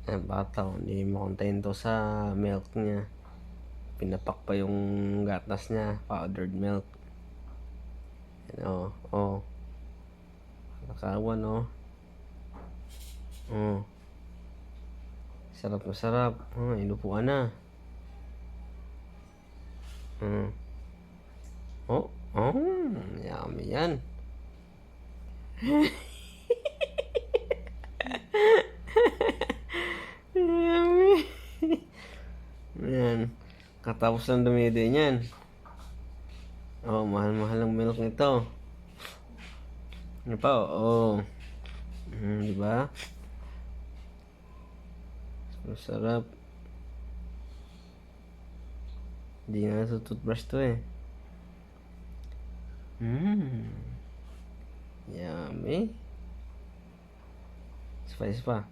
Ang bata, hindi mo kontento sa milk niya. Pinapak pa yung gatas niya, powdered milk. Yan, nakawan, sarap na sarap. Inupuan na. Oh, oh, yummy yan. Yummy. Yan. Katapos ng dumidi niyan. Mahal-mahal ang milk nito. Ano pa, di ba? Masarap. Hindi na ito toothbrush to eh. Yummy. Spice pa.